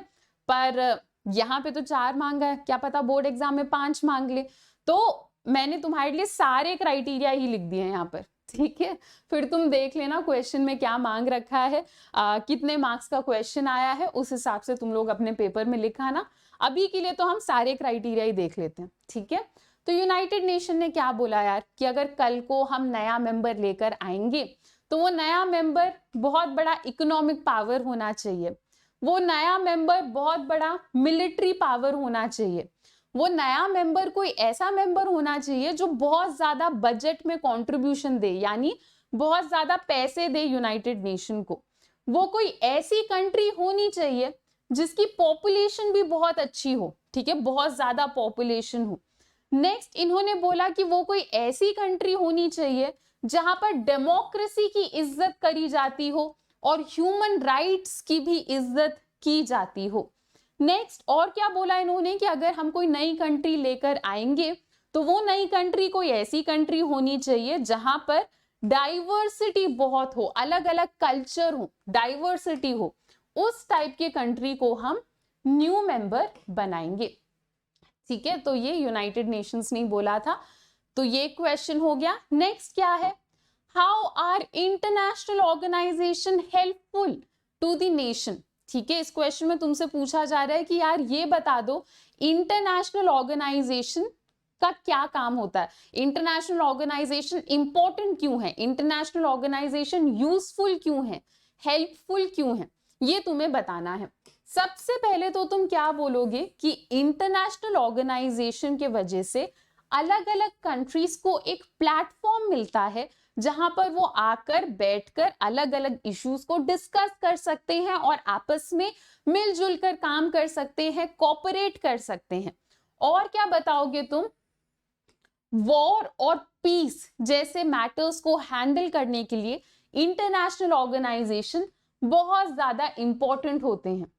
पर यहाँ पे तो 4 मांगा है, क्या पता बोर्ड एग्जाम में 5 मांग ले, तो मैंने तुम्हारे लिए सारे क्राइटेरिया ही लिख दिए हैं यहाँ पर, ठीक है। फिर तुम देख लेना क्वेश्चन में क्या मांग रखा है, कितने मार्क्स का क्वेश्चन आया है, उस हिसाब से तुम लोग अपने पेपर में लिखा ना। अभी के लिए तो हम सारे क्राइटेरिया ही देख लेते हैं, ठीक है। तो यूनाइटेड नेशन ने क्या बोला यार कि अगर कल को हम नया मेंबर लेकर आएंगे तो वो नया मेंबर बहुत बड़ा इकोनॉमिक पावर होना चाहिए, वो नया मेंबर बहुत बड़ा मिलिट्री पावर होना चाहिए, वो नया मेंबर कोई ऐसा मेंबर होना चाहिए जो बहुत ज्यादा बजट में कंट्रीब्यूशन दे, यानी बहुत ज्यादा पैसे दे यूनाइटेड नेशन को, वो कोई ऐसी कंट्री होनी चाहिए जिसकी पॉपुलेशन भी बहुत अच्छी हो, ठीक है, बहुत ज्यादा पॉपुलेशन हो। नेक्स्ट इन्होंने बोला कि वो कोई ऐसी कंट्री होनी चाहिए जहां पर डेमोक्रेसी की इज्जत करी जाती हो और ह्यूमन राइट्स की भी इज्जत की जाती हो। नेक्स्ट और क्या बोला इन्होंने कि अगर हम कोई नई कंट्री लेकर आएंगे तो वो नई कंट्री कोई ऐसी कंट्री होनी चाहिए जहां पर डाइवर्सिटी बहुत हो, अलग अलग कल्चर हो, डाइवर्सिटी हो, उस टाइप के कंट्री को हम न्यू मेंबर बनाएंगे, ठीक है। तो ये यूनाइटेड नेशंस ने बोला था, तो ये क्वेश्चन हो गया। नेक्स्ट क्या है, how are international organisation helpful to the nation, ठीक है। इस क्वेश्चन में तुमसे पूछा जा रहा है कि यार ये बता दो इंटरनेशनल ऑर्गेनाइजेशन का क्या काम होता है, इंटरनेशनल ऑर्गेनाइजेशन इंपॉर्टेंट क्यों है, इंटरनेशनल ऑर्गेनाइजेशन यूजफुल क्यों है, हेल्पफुल क्यों है, ये तुम्हें बताना है। सबसे पहले तो तुम क्या बोलोगे कि इंटरनेशनल ऑर्गेनाइजेशन के वजह से अलग अलग कंट्रीज को एक प्लेटफॉर्म मिलता है जहां पर वो आकर बैठकर अलग अलग इश्यूज को डिस्कस कर सकते हैं और आपस में मिलजुल कर काम कर सकते हैं, कोऑपरेट कर सकते हैं। और क्या बताओगे तुम, वॉर और पीस जैसे मैटर्स को हैंडल करने के लिए इंटरनेशनल ऑर्गेनाइजेशन बहुत ज्यादा इंपॉर्टेंट होते हैं।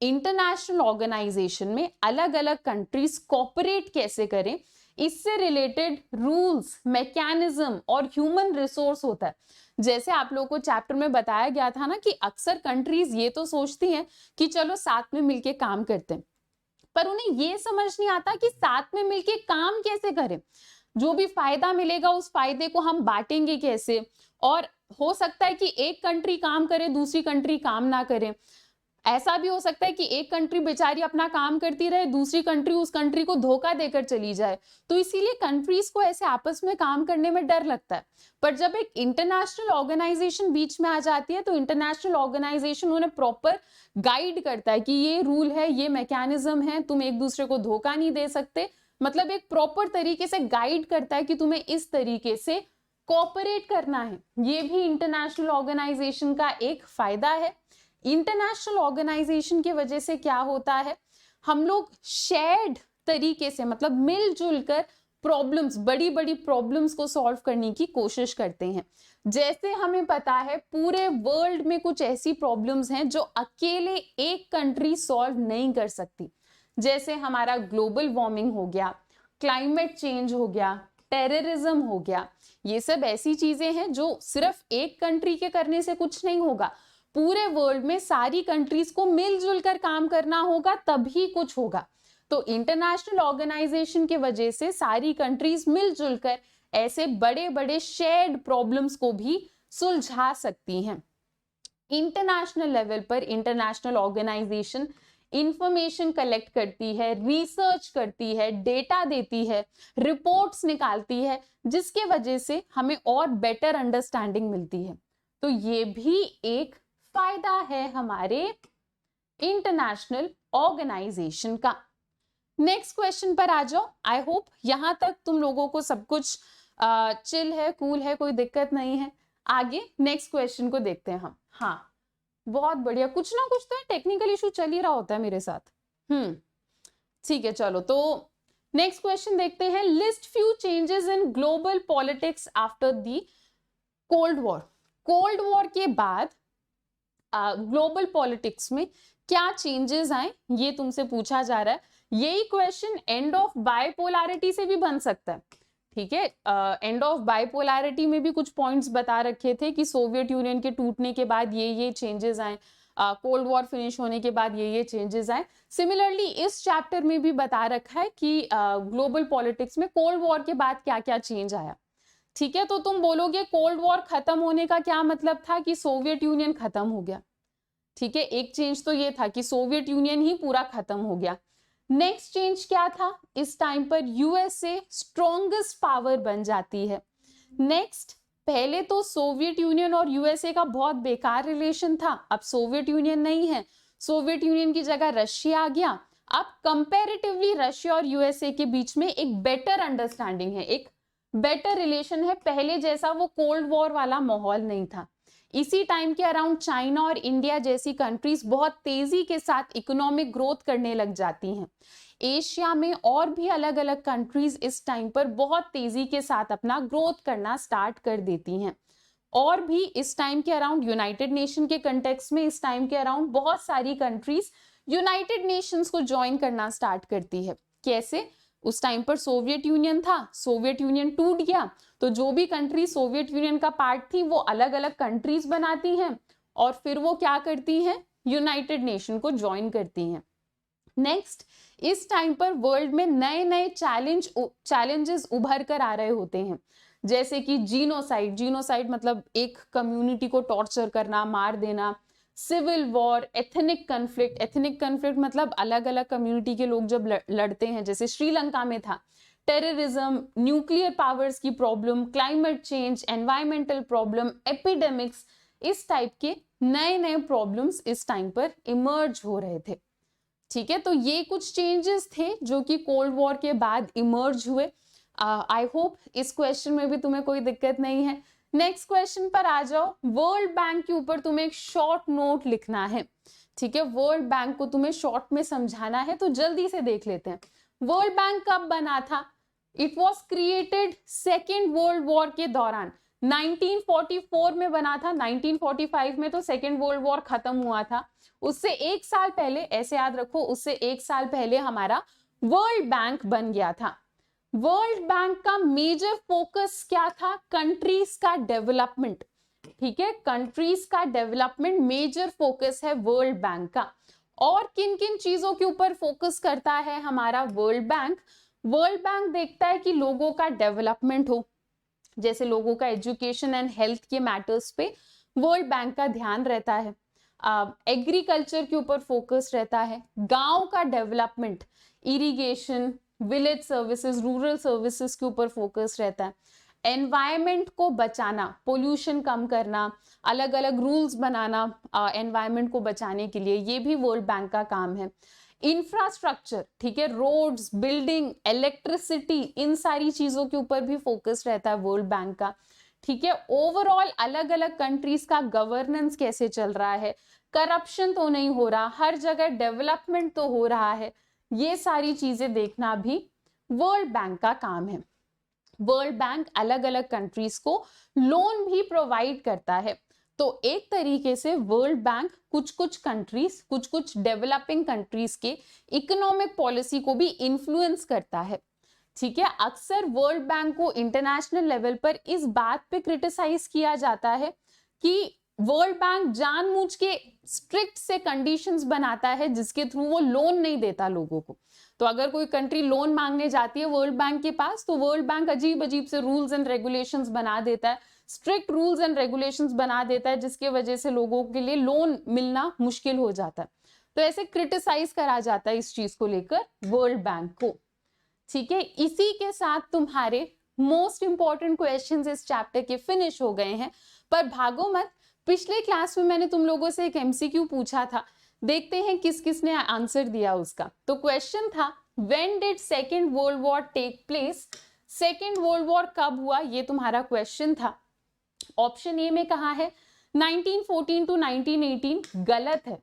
इंटरनेशनल ऑर्गेनाइजेशन में अलग अलग कंट्रीज कोऑपरेट कैसे करें, इससे रिलेटेड रूल्स, मैकेनिज्म और ह्यूमन रिसोर्स होता है। जैसे आप लोगों को चैप्टर में बताया गया था ना कि अक्सर कंट्रीज ये तो सोचती हैं कि चलो साथ में मिलके काम करते हैं, पर उन्हें ये समझ नहीं आता कि साथ में मिलके काम कैसे करें, जो भी फायदा मिलेगा उस फायदे को हम बांटेंगे कैसे, और हो सकता है कि एक कंट्री काम करे दूसरी कंट्री काम ना करे, ऐसा भी हो सकता है कि एक कंट्री बेचारी अपना काम करती रहे, दूसरी कंट्री उस कंट्री को धोखा देकर चली जाए। तो इसीलिए कंट्रीज को ऐसे आपस में काम करने में डर लगता है। पर जब एक इंटरनेशनल ऑर्गेनाइजेशन बीच में आ जाती है तो इंटरनेशनल ऑर्गेनाइजेशन उन्हें प्रॉपर गाइड करता है कि ये रूल है, ये मैकेनिज्म है, तुम एक दूसरे को धोखा नहीं दे सकते, मतलब एक प्रॉपर तरीके से गाइड करता है कि तुम्हें इस तरीके से कोऑपरेट करना है। ये भी इंटरनेशनल ऑर्गेनाइजेशन का एक फायदा है। इंटरनेशनल ऑर्गेनाइजेशन की वजह से क्या होता है, हम लोग शेयर्ड तरीके से, मतलब मिलजुल कर प्रॉब्लम्स, बड़ी बड़ी प्रॉब्लम्स को सॉल्व करने की कोशिश करते हैं। जैसे हमें पता है पूरे वर्ल्ड में कुछ ऐसी प्रॉब्लम्स हैं जो अकेले एक कंट्री सॉल्व नहीं कर सकती, जैसे हमारा ग्लोबल वार्मिंग हो गया, क्लाइमेट चेंज हो गया, टेररिज्म हो गया, ये सब ऐसी चीजें हैं जो सिर्फ एक कंट्री के करने से कुछ नहीं होगा, पूरे वर्ल्ड में सारी कंट्रीज को मिलजुल कर काम करना होगा तभी कुछ होगा। तो इंटरनेशनल ऑर्गेनाइजेशन की वजह से सारी कंट्रीज मिलजुल कर ऐसे बड़े बड़े शेयर्ड प्रॉब्लम्स को भी सुलझा सकती हैं। इंटरनेशनल लेवल पर इंटरनेशनल ऑर्गेनाइजेशन इंफॉर्मेशन कलेक्ट करती है, रिसर्च करती है, डेटा देती है, रिपोर्ट्स निकालती है, जिसके वजह से हमें और बेटर अंडरस्टैंडिंग मिलती है। तो ये भी एक फायदा है हमारे इंटरनेशनल ऑर्गेनाइजेशन का। नेक्स्ट क्वेश्चन पर आ जाओ। आई होप यहां तक तुम लोगों को सब कुछ चिल है, कूल है, कोई दिक्कत नहीं है। आगे नेक्स्ट क्वेश्चन को देखते हैं हम। हाँ, बहुत बढ़िया, कुछ ना कुछ तो टेक्निकल इशू चल ही रहा होता है मेरे साथ। ठीक है, चलो तो नेक्स्ट क्वेश्चन देखते हैं। List few changes in global politics after the cold war. Cold war के बाद ग्लोबल पॉलिटिक्स में क्या चेंजेस आए, ये तुमसे पूछा जा रहा है। यही क्वेश्चन एंड ऑफ बाइपोलैरिटी से भी बन सकता है। ठीक है, एंड ऑफ बाइपोलैरिटी में भी कुछ पॉइंट्स बता रखे थे कि सोवियत यूनियन के टूटने के बाद ये चेंजेस आए, कोल्ड वॉर फिनिश होने के बाद ये चेंजेस आए। सिमिलरली इस चैप्टर में भी बता रखा है कि ग्लोबल पॉलिटिक्स में कोल्ड वॉर के बाद क्या क्या चेंज आया। ठीक है, तो तुम बोलोगे कोल्ड वॉर खत्म होने का क्या मतलब था कि सोवियत यूनियन खत्म हो गया। ठीक है, एक चेंज तो ये था कि सोवियत यूनियन ही पूरा खत्म हो गया। नेक्स्ट चेंज क्या था, इस टाइम पर यूएसए स्ट्रॉन्गेस्ट पावर बन जाती है। नेक्स्ट, पहले तो सोवियत यूनियन और यूएसए का बहुत बेकार रिलेशन था, अब सोवियत यूनियन नहीं है, सोवियत यूनियन की जगह रशिया आ गया। अब कंपैरेटिवली रशिया और यूएसए के बीच में एक बेटर अंडरस्टैंडिंग है, एक बेटर रिलेशन है, पहले जैसा वो कोल्ड वॉर वाला माहौल नहीं था। इसी टाइम के अराउंड चाइना और इंडिया जैसी कंट्रीज बहुत तेजी के साथ इकोनॉमिक ग्रोथ करने लग जाती हैं। एशिया में और भी अलग अलग कंट्रीज इस टाइम पर बहुत तेजी के साथ अपना ग्रोथ करना स्टार्ट कर देती हैं। और भी इस टाइम के अराउंड यूनाइटेड नेशन के कंटेक्स्ट में इस टाइम के अराउंड बहुत सारी कंट्रीज यूनाइटेड नेशंस को ज्वाइन करना स्टार्ट करती है। कैसे, उस टाइम पर सोवियत यूनियन था, सोवियत यूनियन टूट गया, तो जो भी कंट्री सोवियत यूनियन का पार्ट थी वो अलग अलग कंट्रीज बनाती हैं और फिर वो क्या करती हैं, यूनाइटेड नेशन को ज्वाइन करती हैं। नेक्स्ट, इस टाइम पर वर्ल्ड में नए नए चैलेंजेस उभर कर आ रहे होते हैं, जैसे कि जीनोसाइड मतलब एक कम्युनिटी को टॉर्चर करना, मार देना, सिविल वॉर, एथनिक कन्फ्लिक्ट मतलब अलग अलग कम्युनिटी के लोग जब लड़ते हैं, जैसे श्रीलंका में था, टेररिज्म, न्यूक्लियर पावर्स की problem, climate change, environmental problem, epidemics, इस टाइप के नए नए प्रॉब्लम्स इस टाइम पर इमर्ज हो रहे थे। ठीक है, तो ये कुछ चेंजेस थे जो कि कोल्ड वॉर के बाद इमर्ज हुए। आई होप इस क्वेश्चन में भी तुम्हें कोई दिक्कत नहीं है। नेक्स्ट क्वेश्चन पर आ जाओ। वर्ल्ड बैंक के ऊपर तुम्हें एक शॉर्ट नोट लिखना है। ठीक है, वर्ल्ड बैंक को तुम्हें शॉर्ट में समझाना है, तो जल्दी से देख लेते हैं। वर्ल्ड बैंक कब बना था? It was created second world war के दौरान, 1944 में बना था। 1945 में तो सेकेंड वर्ल्ड वॉर खत्म हुआ था, उससे एक साल पहले, ऐसे याद रखो, उससे एक साल पहले हमारा वर्ल्ड बैंक बन गया था। वर्ल्ड बैंक का मेजर फोकस क्या था? कंट्रीज का डेवलपमेंट। ठीक है, कंट्रीज का डेवलपमेंट मेजर फोकस है वर्ल्ड बैंक का। और किन किन चीजों के ऊपर फोकस करता है हमारा वर्ल्ड बैंक? वर्ल्ड बैंक देखता है कि लोगों का डेवलपमेंट हो, जैसे लोगों का एजुकेशन एंड हेल्थ के मैटर्स पे वर्ल्ड बैंक का ध्यान रहता है। एग्रीकल्चर के ऊपर फोकस रहता है, गांव का development, irrigation, village services, rural services के ऊपर फोकस रहता है। एनवायरमेंट को बचाना, पोल्यूशन कम करना, अलग अलग रूल्स बनाना एनवायरमेंट को बचाने के लिए, ये भी वर्ल्ड बैंक का काम है। इंफ्रास्ट्रक्चर, ठीक है, रोड्स, बिल्डिंग, इलेक्ट्रिसिटी, इन सारी चीजों के ऊपर भी फोकस रहता है वर्ल्ड बैंक का। ठीक है, ओवरऑल अलग अलग कंट्रीज का गवर्नेंस कैसे चल रहा है, करप्शन तो नहीं हो रहा, हर जगह डेवलपमेंट तो हो रहा है, ये सारी चीजें देखना भी वर्ल्ड बैंक का काम है। वर्ल्ड बैंक अलग अलग कंट्रीज को लोन भी प्रोवाइड करता है। तो एक तरीके से वर्ल्ड बैंक कुछ कुछ डेवलपिंग कंट्रीज के इकोनॉमिक पॉलिसी को भी इन्फ्लुएंस करता है। ठीक है, अक्सर वर्ल्ड बैंक को इंटरनेशनल लेवल पर इस बात पे क्रिटिसाइज किया जाता है कि वर्ल्ड बैंक जानबूझ के स्ट्रिक्ट से कंडीशंस बनाता है जिसके थ्रू वो लोन नहीं देता लोगों को। तो अगर कोई कंट्री लोन मांगने जाती है वर्ल्ड बैंक के पास, तो वर्ल्ड बैंक अजीब अजीब से रूल्स एंड रेगुलेशंस बना देता है, स्ट्रिक्ट रूल्स एंड रेगुलेशंस बना देता है, जिसकी वजह से लोगों के लिए लोन मिलना मुश्किल हो जाता है। तो ऐसे क्रिटिसाइज करा जाता है इस चीज को लेकर वर्ल्ड बैंक को। ठीक है, इसी के साथ तुम्हारे मोस्ट इंपॉर्टेंट क्वेश्चंस इस चैप्टर के फिनिश हो गए हैं। पर भागो मत, पिछले क्लास में मैंने तुम लोगों से एक एमसीक्यू पूछा था, देखते हैं किस किस ने आंसर दिया उसका। तो क्वेश्चन था, when did second world war take place? Second world war कब हुआ, ये तुम्हारा क्वेश्चन था। ऑप्शन ए में कहा है 1914 टू 1918, गलत है,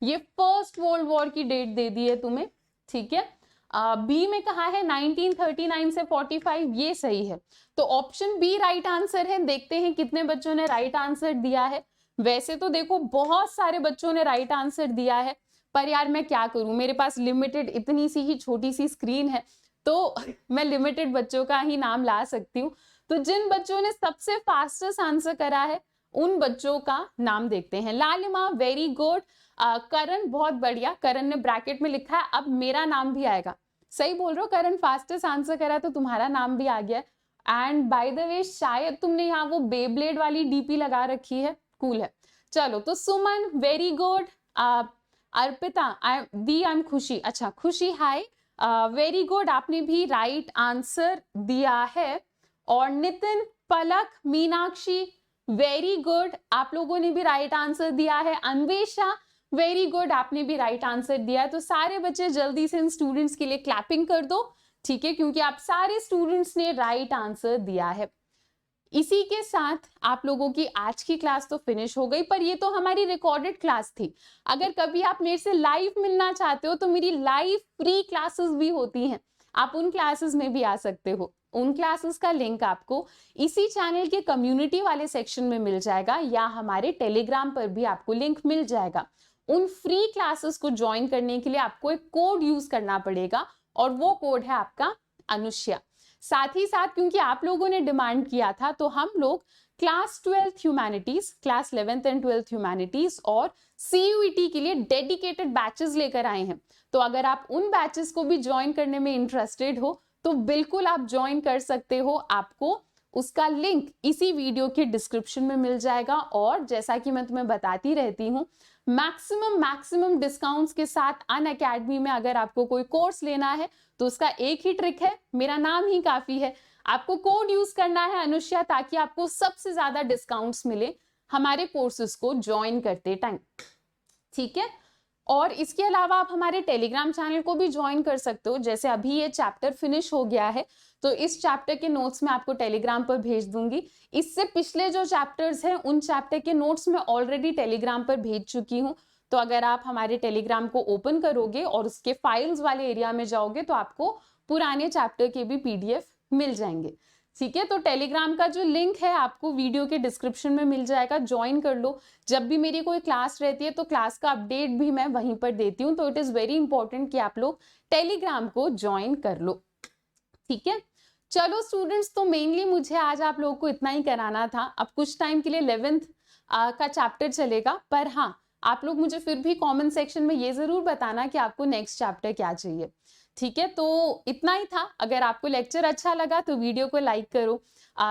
ये फर्स्ट वर्ल्ड वॉर की डेट दे दी है तुम्हें। ठीक है, बी में कहा है 1939 से 45, ये सही है। तो ऑप्शन बी राइट आंसर है। देखते हैं कितने बच्चों ने राइट आंसर दिया है। वैसे तो देखो बहुत सारे बच्चों ने राइट आंसर दिया है, पर यार मैं क्या करूं, मेरे पास लिमिटेड इतनी सी ही छोटी सी स्क्रीन है, तो मैं लिमिटेड बच्चों का ही नाम ला सकती हूँ। तो जिन बच्चों ने सबसे फास्टेस्ट आंसर करा है उन बच्चों का नाम देखते हैं। लालिमा वेरी गुड, करण बहुत बढ़िया, करण ने ब्रैकेट में लिखा है अब मेरा नाम भी आएगा। सही बोल रहे हो करण, फास्टेस्ट आंसर करा तो तुम्हारा नाम भी आ गया। एंड बाय द वे शायद तुमने यहाँ वो बेब्लेड वाली डीपी लगा रखी है, कूल है। चलो, तो Suman very good, Arpita I am Khushi, अच्छा खुशी हाय, वेरी गुड, आपने भी राइट आंसर दिया है। और नितिन, पलक, मीनाक्षी वेरी गुड, आप लोगों ने भी राइट आंसर दिया है। अन्वेषा वेरी गुड, आपने भी राइट आंसर दिया है। तो सारे बच्चे जल्दी से इन स्टूडेंट्स के लिए क्लैपिंग कर दो, ठीक है, क्योंकि आप सारे स्टूडेंट्स ने राइट आंसर दिया है। इसी के साथ आप लोगों की आज की क्लास तो फिनिश हो गई, पर ये तो हमारी रिकॉर्डेड क्लास थी। अगर कभी आप मेरे से लाइव मिलना चाहते हो तो मेरी लाइव फ्री क्लासेस भी होती हैं, आप उन क्लासेस में भी आ सकते हो। उन क्लासेस का लिंक आपको इसी चैनल के कम्युनिटी वाले सेक्शन में मिल जाएगा, या हमारे टेलीग्राम पर भी आपको लिंक मिल जाएगा। उन फ्री क्लासेस को ज्वाइन करने के लिए आपको एक कोड यूज करना पड़ेगा, और वो कोड है आपका अनुष्या। साथ ही साथ क्योंकि आप लोगों ने डिमांड किया था, तो हम लोग class 12th humanities, class 11th and 12th humanities और CUET के लिए डेडिकेटेड बैचेस लेकर आए हैं। तो अगर आप उन बैचेस को भी ज्वाइन करने में इंटरेस्टेड हो तो बिल्कुल आप ज्वाइन कर सकते हो। आपको उसका लिंक इसी वीडियो के डिस्क्रिप्शन में मिल जाएगा। और जैसा कि मैं तुम्हें बताती रहती हूँ, मैक्सिमम डिस्काउंट्स के साथ अनअकैडमी में अगर आपको कोई कोर्स लेना है तो उसका एक ही ट्रिक है, मेरा नाम ही काफी है। आपको कोड यूज करना है अनुष्या, ताकि आपको सबसे ज्यादा डिस्काउंट्स मिले हमारे कोर्सेज को ज्वाइन करते टाइम। ठीक है, और इसके अलावा आप हमारे टेलीग्राम चैनल को भी ज्वाइन कर सकते हो। जैसे अभी ये चैप्टर फिनिश हो गया है, तो इस चैप्टर के नोट्स मैं आपको टेलीग्राम पर भेज दूंगी। इससे पिछले जो चैप्टर्स हैं उन चैप्टर के नोट्स मैं ऑलरेडी टेलीग्राम पर भेज चुकी हूँ। तो अगर आप हमारे टेलीग्राम को ओपन करोगे और उसके फाइल्स वाले एरिया में जाओगे तो आपको पुराने चैप्टर के भी PDF मिल जाएंगे। ठीक है, तो टेलीग्राम का जो लिंक है आपको वीडियो के डिस्क्रिप्शन में मिल जाएगा, ज्वाइन कर लो। जब भी मेरी कोई क्लास रहती है तो क्लास का अपडेट भी मैं वहीं पर देती हूँ। तो इट इज वेरी इंपॉर्टेंट कि आप लोग टेलीग्राम को ज्वाइन कर लो। ठीक है, चलो स्टूडेंट्स, तो मेनली मुझे आज आप लोगों को इतना ही कराना था। अब कुछ टाइम के लिए 11th का चैप्टर चलेगा, पर हाँ आप लोग मुझे फिर भी कमेंट सेक्शन में ये जरूर बताना कि आपको नेक्स्ट चैप्टर क्या चाहिए। ठीक है, तो इतना ही था। अगर आपको लेक्चर अच्छा लगा तो वीडियो को लाइक करो,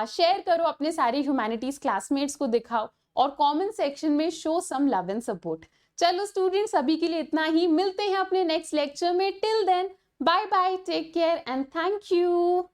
शेयर करो, अपने सारे ह्यूमैनिटीज क्लासमेट्स को दिखाओ, और कमेंट सेक्शन में show some love and support. चलो स्टूडेंट्स, अभी के लिए इतना ही, मिलते हैं अपने नेक्स्ट लेक्चर में। Till then bye bye, take care and thank you.